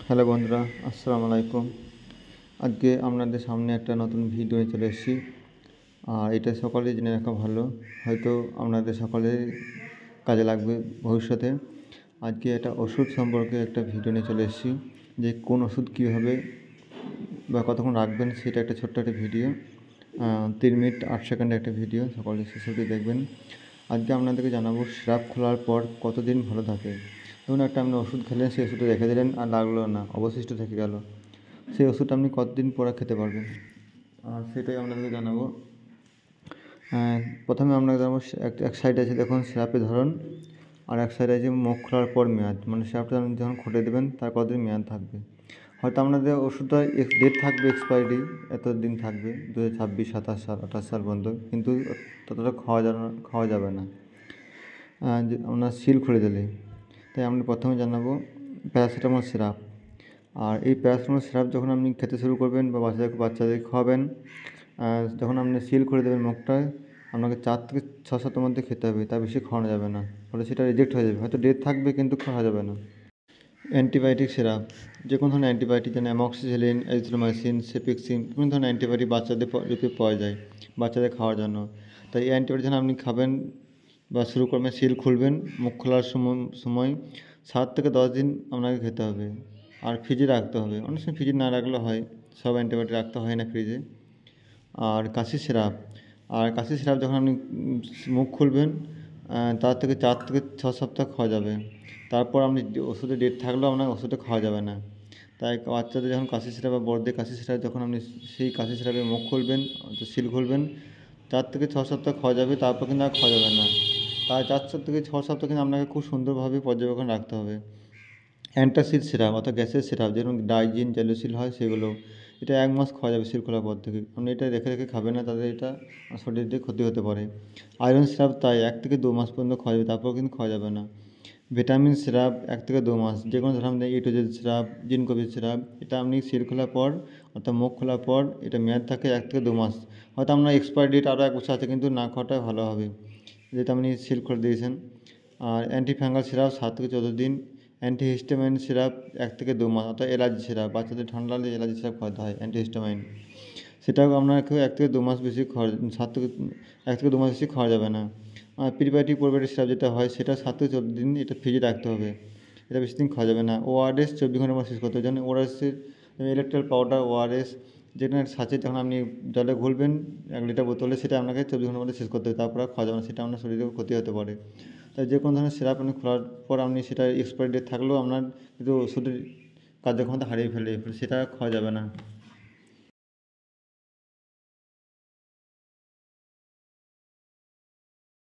Hello বন্ধুরা, আসসালামু আলাইকুম। আজকে আপনাদের সামনে একটা নতুন ভিডিও নিয়ে চলে এসেছি। আর এটা সকলেই জেনে রাখা ভালো, হয়তো আপনাদের সকলের কাজে লাগবে ভবিষ্যতে। আজকে একটা ওষুধ সম্পর্কে একটা ভিডিও নিয়ে চলে এসেছি, যে কোন ওষুধ কীভাবে বা কতক্ষণ রাখবেন সেটা একটা ছোট্ট একটা ভিডিও, 3 মিনিট 8 সেকেন্ডের একটা ভিডিও। সকলে শেষ অবধি দেখবেন। আজকে আপনাদেরকে জানাবো সিরাপ খোলার পর কতদিন ভালো থাকে। ধরুন একটা আপনি ওষুধ খেলেন, সেই ওষুধটা রেখে দিলেন আর লাগলো না, অবশিষ্ট থেকে গেল, সেই ওষুধটা আপনি কতদিন পরে খেতে পারবেন, আর সেটাই আপনাদেরকে জানাবো। প্রথমে আপনাকে জানাবো, এক সাইড আছে দেখুন সিরাপের ধরন, আর এক সাইড আছে মুখ খোলার পর মেয়াদ, মানে সিরাপটা যখন খুঁটে দেবেন তার কতদিন মেয়াদ থাকবে। হয়তো আপনাদের ওষুধটা ডেট থাকবে এক্সপায়ারি, এতদিন থাকবে 2026, 27 সাল, 28 সাল পর্যন্ত, কিন্তু ততটা খাওয়া যাবে না যে আপনার সিল খুলে দিলে। তাই আমি প্রথমে জানাবো প্যারাসিটামল সিরাপ। আর এই প্যারাসিটামল সিরাপ যখন আপনি খেতে শুরু করবেন বা বাচ্চাদের খাওয়াবেন, যখন আপনি সিল করে দেবেন মুখটায়, আপনাকে 4 থেকে 6 সপ্তাহের মধ্যে খেতে হবে, তার বেশি খাওয়ানো যাবে না, ফলে সেটা রিজেক্ট হয়ে যাবে। হয়তো ডেট থাকবে কিন্তু খাওয়া যাবে না। অ্যান্টিবায়োটিক সিরাপ, যে কোনো ধরনের অ্যান্টিবায়োটিক, যেন অ্যামক্সিসিলিন, এজিথ্রোমাইসিন, সেফিক্সিন, বিভিন্ন ধরনের অ্যান্টিবায়োটিক বাচ্চাদের রূপে পাওয়া যায় বাচ্চাদের খাওয়ার জন্য। তাই এই অ্যান্টিবায়োটিক যখন আপনি খাবেন বা শুরু করবেন, সিল খুলবেন, মুখ খোলার সময় 7 থেকে 10 দিন আপনাকে খেতে হবে, আর ফ্রিজে রাখতে হবে। অনেক সময় ফ্রিজে না রাখলে হয়, সব অ্যান্টিবায়োটিক রাখতে হয় না ফ্রিজে। আর কাশি সিরাপ যখন আপনি মুখ খুলবেন, তার থেকে 4 থেকে 6 সপ্তাহ খাওয়া যাবে, তারপর আপনি ওষুধের ডেট থাকলেও আপনার ওষুধটা খাওয়া যাবে না। তাই বাচ্চাদের যখন কাশি সিরাপ বা বড়দের কাশি সিরাপ, যখন আপনি সেই কাশি সিরাপে মুখ খুলবেন, সিল খুলবেন, 4 থেকে 6 সপ্তাহ খাওয়া যাবে, তারপর কিন্তু আর খাওয়া যাবে না। তাই 4 থেকে 6 সপ্তাহ কিন্তু আপনাকে খুব সুন্দরভাবে পর্যবেক্ষণ রাখতে হবে। অ্যান্টাসিড সিরাপ অর্থাৎ গ্যাসের সিরাপ, যেরকম ডাইজিন, জেলুসিল হয় সেগুলো, এটা 1 মাস খাওয়া যাবে সিল খোলার পর থেকে। আপনি এটা রেখে খাবেন না, তাদের এটা শরীরে ক্ষতি হতে পারে। আয়রন সিরাপ তাই 1 থেকে 2 মাস পর্যন্ত খাওয়া যাবে, তারপর কিন্তু খাওয়া যাবে না। ভিটামিন সিরাপ 1 থেকে 2 মাস, যে কোনো ধরনের ইটোজেল সিরাপ, জিনকোভিড সিরাপ, এটা আপনি সিল খোলার পর অর্থাৎ মুখ খোলার পর এটা মেয়াদ থাকে 1 থেকে 2 মাস। হয়তো আপনার এক্সপায়ারি ডেট আরও 1 বছর আছে, কিন্তু না খাওয়াটাই ভালো হবে, যেটা আপনি সিল করে দিয়েছেন। আর অ্যান্টিফাঙ্গাল সিরাপ 7 থেকে 14 দিন। অ্যান্টিহিস্টামাইন সিরাপ 1 থেকে 2 মাস, অর্থাৎ অ্যালার্জি সিরাপ, বাচ্চাদের ঠান্ডা লাগলে অ্যালার্জি সিরাপ খাওয়াতে হয় অ্যান্টিহিস্টামাইন, সেটাও আপনাকে 1 থেকে 2 মাস বেশি খাওয়া, 1 থেকে 2 মাস বেশি খাওয়া যাবে না। আর প্রিবায়োটিক প্রোবায়োটিক সিরাপ যেটা হয়, সেটা 7 থেকে 14 দিন এটা ফ্রিজে রাখতে হবে, এটা বেশি দিন খাওয়া যাবে না। ওআরএস 24 ঘন্টার মধ্যে শেষ করতে হবে, যেমন ওআরএসের ইলেকট্রল পাউডার, ওআরএস, যেটা সাঁচে যখন আপনি জলে ঘুলবেন 1 লিটার বোতলে, সেটা আপনাকে 24 ঘন্টার মধ্যে শেষ করতে হবে, তারপর আর খাওয়া যাবে না, সেটা আপনার শরীরেও ক্ষতি হতে পারে। তাই যে কোনো ধরনের সিরাপ আপনি খোলার পর আপনি সেটা এক্সপায়ারি ডেট থাকলেও আপনার কিন্তু ওষুধের কার্যক্ষমতা হারিয়ে ফেলে, সেটা খাওয়া যাবে না।